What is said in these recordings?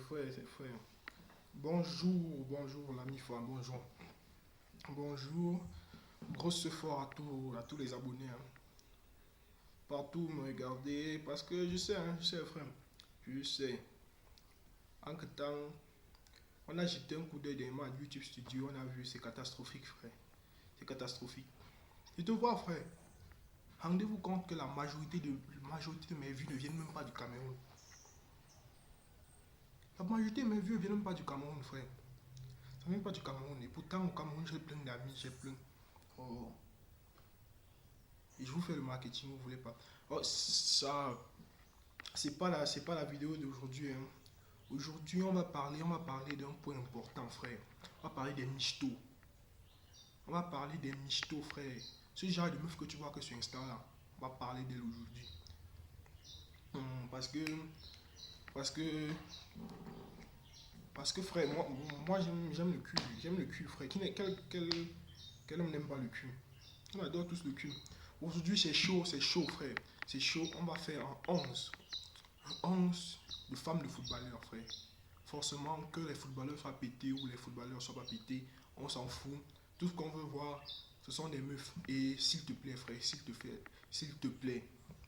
frère, c'est frère. Bonjour, bonjour l'ami foi, bonjour. Bonjour, grosse fort à tous les abonnés, hein. Partout me regarder, parce que je sais frère, je sais. En que temps, on a jeté un coup d'œil des à YouTube Studio, on a vu, c'est catastrophique frère. C'est catastrophique. Je te vois frère, rendez-vous compte que la majorité de mes vues ne viennent même pas du Cameroun. La majorité de mes vues ne viennent même pas du Cameroun frère. Ça vient pas du Cameroun. Et pourtant, au Cameroun, j'ai plein d'amis, j'ai plein. Oh. Et je vous fais le marketing, vous voulez pas. Oh, ça, c'est pas la vidéo d'aujourd'hui, hein. Aujourd'hui, on va parler d'un point important, frère. On va parler des michtos. On va parler des michtos, frère. Ce genre de meuf que tu vois que sur Insta, là. On va parler d'elle aujourd'hui. Parce que, parce que, parce que, frère, moi j'aime le cul. J'aime le cul, frère. Quel homme n'aime pas le cul? On adore tous le cul. Aujourd'hui, c'est chaud, frère. C'est chaud. On va faire un 11. Un 11 de femmes de footballeurs, frère. Forcément, que les footballeurs soient pétés ou les footballeurs soient pas pétés, on s'en fout. Tout ce qu'on veut voir, ce sont des meufs. Et s'il te plaît, frère, s'il te plaît,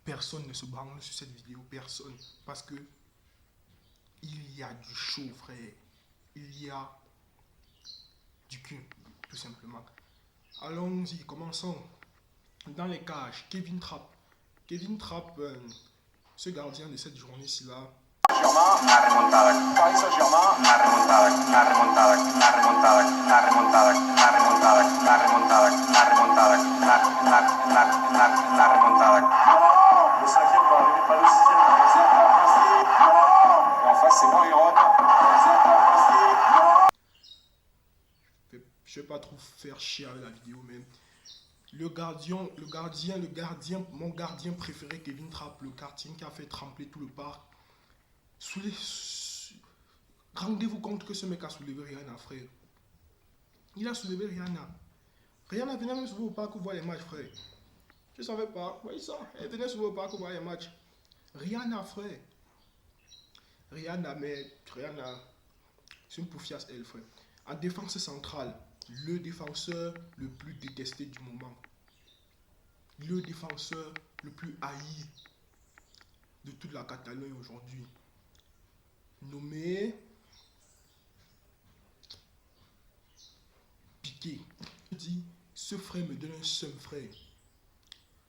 personne ne se branle sur cette vidéo. Personne. Parce que il y a du chaud, frère. Il y a du cul, tout simplement. Allons-y, commençons. Dans les cages, Kevin Trapp. Kevin Trapp, ce gardien de cette journée-ci là. La remontada, Paris Saint-Germain, la remontada, la remontada, la remontada, la remontada, la remontada, la remontada, la remontada, la remontada. Le cinquième va arriver, pas le sixième. Et en face, c'est Montréal. Je vais pas trop faire chier avec la vidéo, mais mon gardien préféré, Kevin Trapp, le gardien qui a fait trembler tout le parc. Rendez-vous compte que ce mec a soulevé Rihanna, frère. Il a soulevé Rihanna. Rihanna venait même souvent au parc pour voir les matchs, frère. Je savais pas. Oui, ça. Elle venait souvent au parc pour voir les matchs. Rihanna, frère. Rihanna, c'est une poufiasse, elle, frère. En défense centrale, le défenseur le plus détesté du moment. Le défenseur le plus haï de toute la Catalogne aujourd'hui. Nommé Piqué. Je dis, ce frère me donne un seum, frère.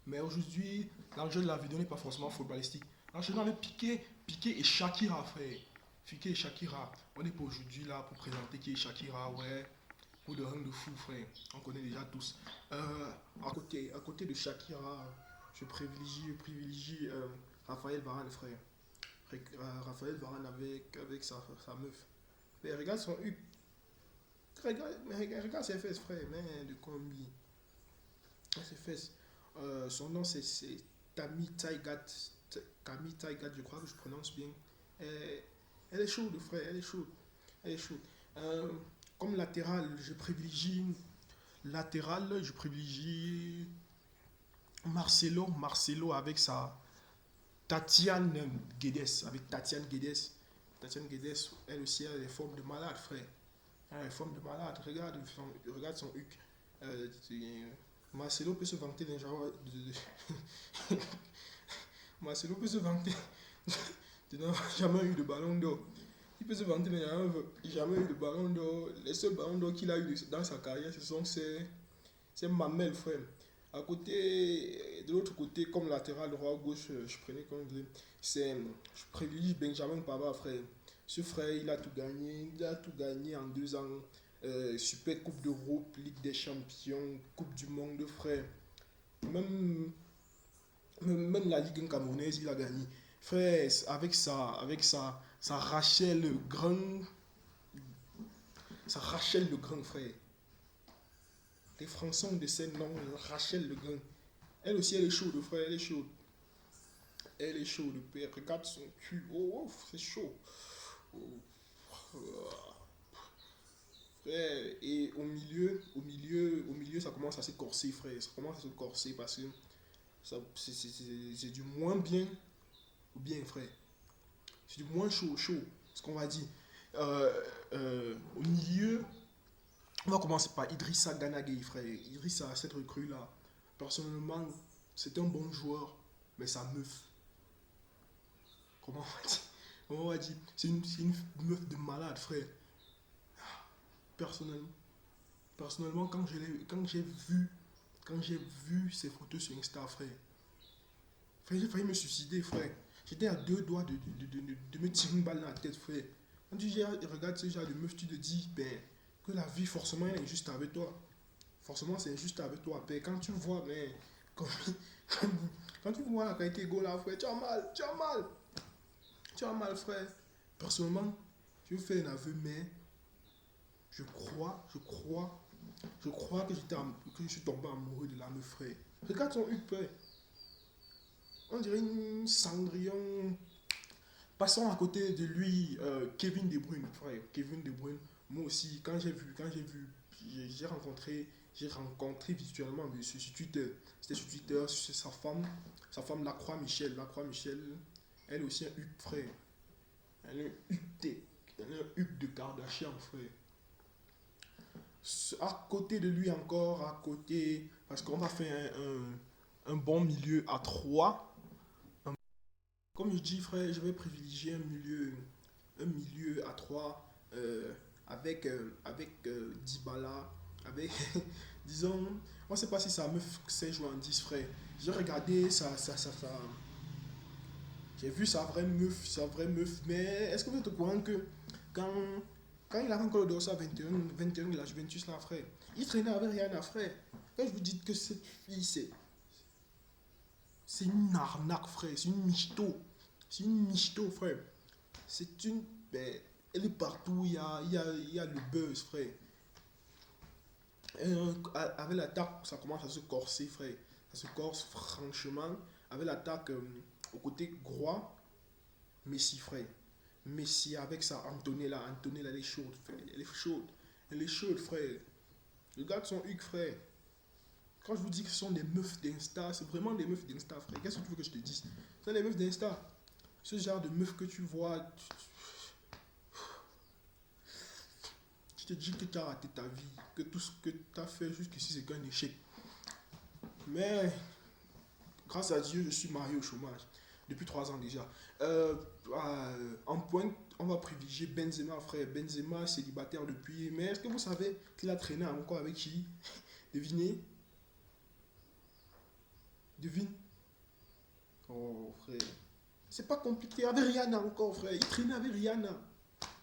Mais aujourd'hui, l'enjeu de la vidéo n'est pas forcément footballistique. L'enjeu dans le Piqué et Shakira, frère. Piqué et Shakira. On n'est pas aujourd'hui là pour présenter qui est Shakira, ouais. Pour de rien de fou, frère. On connaît déjà tous. À côté de Shakira, je privilégie Raphaël Varane, frère. Raphaël Varane avec sa meuf. Mais regarde son huc. Regarde ses fesses, frère. Mais de combi. Ses fesses. Son nom c'est Tami Taigat. Tami Taigat, je crois que je prononce bien. Elle est chaude, frère. Elle est chaude. Elle est chaude. Comme latéral, je privilégie Marcelo avec sa Tatiane Guedes. Tatiane Guedes, elle aussi a des formes de malade, frère. Elle a des formes de malade. Regarde son huc. Marcelo peut se vanter d'un genre Marcelo peut se vanter de n'avoir jamais eu de ballon d'or. Il peut se vanter de n'avoir jamais eu de ballon d'or. Les seuls ballons d'or qu'il a eu dans sa carrière, ce sont ses mamelles, frère. De l'autre côté, comme latéral droit gauche, je prenais comme je privilégie Benjamin Pavard, frère. Ce frère, il a tout gagné en 2 ans. Super Coupe d'Europe, Ligue des Champions, Coupe du Monde, frère. Même la Ligue camerounaise, il a gagné. Frère, avec sa Rachel le Grand. Sa Rachel le Grand, frère. Les Français ont de ces noms, Rachel le Grand. Elle aussi, elle est chaude, frère, elle est chaude. Elle est chaude, père. Regarde son cul. Oh, c'est chaud. Oh. Frère, et au milieu, ça commence à se corser, frère. Ça commence à se corser parce que c'est du moins bien ou bien, frère. C'est du moins chaud. ce qu'on va dire. Au milieu, on va commencer par Idrissa Gana Gueye, frère. Idrissa, cette recrue-là, personnellement, c'est un bon joueur, mais sa meuf, comment on va dire, comment on va dire, c'est une meuf de malade, frère. Personnellement, personnellement quand j'ai vu ces photos sur Insta, frère, j'ai failli me suicider, frère. J'étais à deux doigts de me tirer une balle dans la tête, frère. Quand tu regardes ce genre de meuf, tu te dis ben, que la vie, forcément, elle est injuste avec toi. Forcément, c'est injuste avec toi. Ben, quand tu vois, mais, quand, quand tu vois la qualité go là, frère, tu as mal, tu as mal. Tu as mal, frère. Personnellement, je vous fais un aveu, mais je crois que je suis tombé amoureux de la meuf, frère. Regarde son huc, frère. On dirait une Cendrillon. Passons à côté de lui, Kevin De Bruyne, frère. Kevin De Bruyne, moi aussi, j'ai rencontré virtuellement sur Twitter. C'était sur Twitter, c'est sa femme Lacroix Michel. Lacroix Michel, elle aussi un huc, frère. Elle a un huc de Kardashian, frère. À côté de lui encore, parce qu'on va faire un bon milieu à 3. Comme je dis, frère, je vais privilégier un milieu à 3 avec Dybala, avec, disons, on ne sait pas si sa meuf sait jouer en 10, frère. J'ai regardé j'ai vu sa vraie meuf, mais est-ce que vous êtes au courant que quand, quand il a encore le dossard 21 de la Juventus, là, frère, il traînait avec Rihanna, frère. Quand je vous dis que cette fille, c'est une arnaque, frère, c'est une michto. C'est une michto, frère. C'est une. Ben, elle est partout, il y a le buzz, frère. Avec l'attaque, ça commence à se corser, frère. Ça se corse franchement. Avec l'attaque au côté droit, Messi, frère. Messi avec sa Antonella. Antonella, elle est chaude, frère. Elle est chaude. Elle est chaude, frère. Regarde son huc, frère. Quand je vous dis que ce sont des meufs d'Insta, c'est vraiment des meufs d'Insta, frère. Qu'est-ce que tu veux que je te dise? Ce sont des meufs d'Insta. Ce genre de meufs que tu vois, tu te dis que tu as raté ta vie, que tout ce que tu as fait jusqu'ici, c'est qu'un échec. Mais, grâce à Dieu, je suis marié au chômage. Depuis 3 ans déjà. En pointe, on va privilégier Benzema, frère. Benzema, célibataire depuis. Mais est-ce que vous savez qu'il a traîné encore avec qui? Devinez. Devine. Oh, frère. C'est pas compliqué. Avec Rihanna encore, frère. Il traînait avec Rihanna.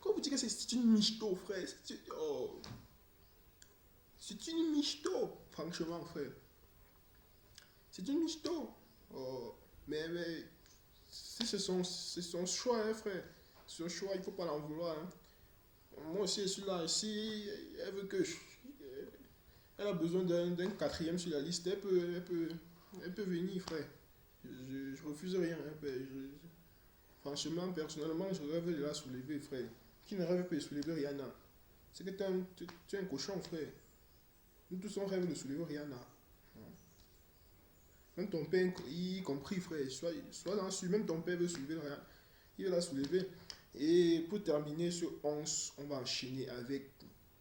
Quand vous dites que c'est une michto, frère. C'est une michto. Franchement, frère. C'est une michto. Oh. Mais si c'est son choix, hein, frère. C'est son choix, il faut pas l'en vouloir. Hein. Moi aussi, je suis là. Si elle veut que elle a besoin d'un quatrième sur la liste, elle peut venir, frère. Je refuse rien. Hein, franchement, personnellement, je rêve de la soulever, frère. Qui ne rêve pas de soulever Rihanna? C'est que tu es un cochon, frère. Nous tous on rêve de soulever Rihanna. Même ton père, y compris, frère, sois dans sûr, même ton père veut soulever Rihanna. Il va la soulever. Et pour terminer ce 11, on va enchaîner avec.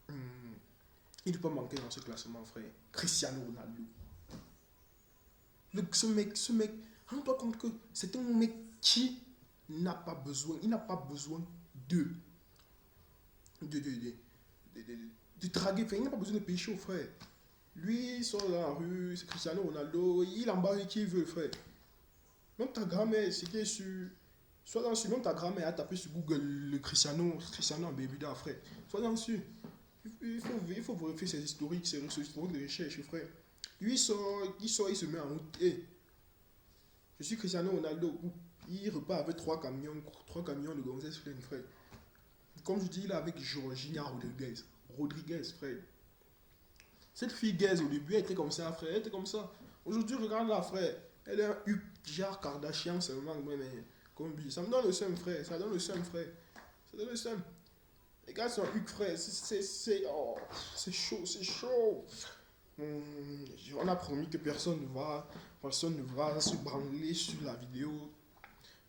Il ne peut pas manquer dans ce classement, frère. Cristiano Ronaldo. Ce mec, rends-toi compte que c'est un mec qui n'a pas besoin, il n'a pas besoin de draguer, il n'a pas besoin de pécho, frère. Lui, il sort dans la rue, c'est Cristiano Ronaldo, il embarque qui il veut, frère. Même ta grand-mère, c'est qui est sur. Sois dans sûr, même ta grand-mère a tapé sur Google le Cristiano en Bermuda, frère. Sois dans sûr. Il faut vérifier ses historiques, ses historiques de recherche, frère. Lui, il se met en route. Hey, je suis Cristiano Ronaldo. Il repart avec 3 camions de gonzesses pleines, frère. Comme je dis, il est avec Georgina Rodriguez, frère. Cette fille gaze au début, elle était comme ça, frère. Elle était comme ça. Aujourd'hui, regarde là, frère. Elle est un genre Kardashian seulement. Mais comme ça me donne le seum, frère. Ça donne le seum, frère. Ça donne le seum. Regarde son huc, frère. C'est chaud, c'est chaud. On a promis que personne ne va se branler sur la vidéo.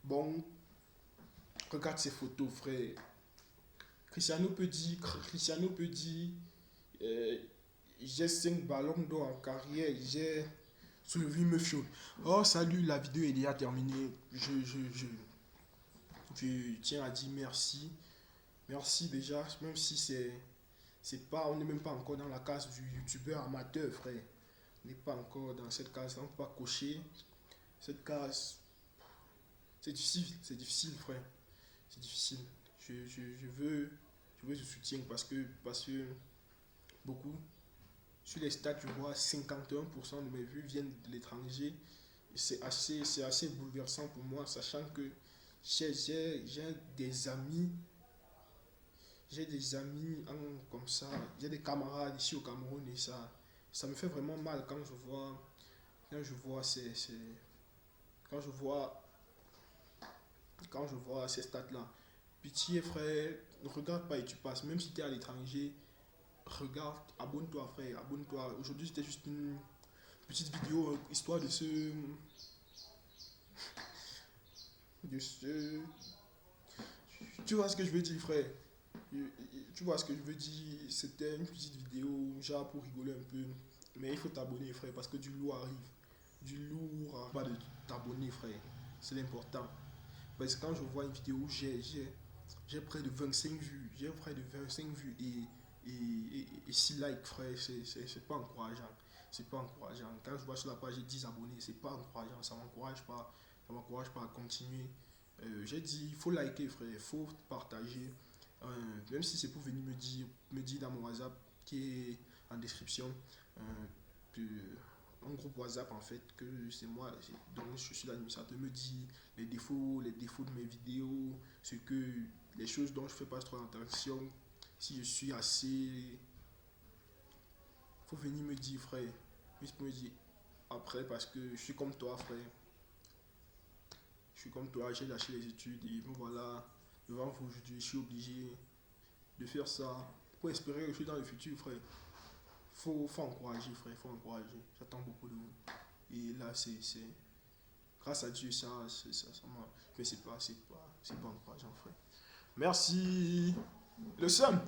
Bon, regarde ces photos, frère. Cristiano peut dire j'ai 5 ballons d'or en carrière, j'ai soulevé une meuf chaude. Oh, salut, la vidéo est déjà terminée. Je tiens à dire merci. Merci déjà, même si c'est pas, on n'est même pas encore dans la case du youtubeur amateur, frère. On n'est pas encore dans cette case, on ne peut pas cocher. Cette case, c'est difficile, frère. C'est difficile. Je veux ce soutien parce que beaucoup, sur les stats, je vois 51% de mes vues viennent de l'étranger. C'est assez bouleversant pour moi, sachant que j'ai des amis. J'ai des amis comme ça, j'ai des camarades ici au Cameroun et ça me fait vraiment mal quand je vois quand je vois ces stats-là. Pitié frère, ne regarde pas et tu passes. Même si tu es à l'étranger, regarde, abonne-toi frère, abonne-toi. Aujourd'hui c'était juste une petite vidéo histoire de ce... Tu vois ce que je veux dire frère? Tu vois ce que je veux dire? C'était une petite vidéo, genre pour rigoler un peu. Mais il faut t'abonner, frère, parce que du lourd arrive. Du lourd, pas de t'abonner, frère. C'est l'important. Parce que quand je vois une vidéo où j'ai près de 25 vues, j'ai près de 25 vues et 6 likes, frère, c'est pas encourageant. C'est pas encourageant. Quand je vois sur la page, j'ai 10 abonnés, c'est pas encourageant. Ça m'encourage pas à continuer. J'ai dit, il faut liker, frère, il faut partager. Même si c'est pour venir me dire dans mon WhatsApp qui est en description, un groupe WhatsApp en fait, que c'est moi, donc je suis l'administrateur, me dit les défauts de mes vidéos, les choses dont je fais pas trop attention, si je suis assez. Faut venir me dire, frère, juste me dire après, parce que je suis comme toi, frère. Je suis comme toi, j'ai lâché les études et bon, voilà, devant vous aujourd'hui, je suis obligé de faire ça pour espérer réussir dans le futur, frère. Faut encourager, frère, faut encourager. J'attends beaucoup de vous. Et là, grâce à Dieu, ça m'a. Mais c'est pas encourageant, frère. Merci. Le seum.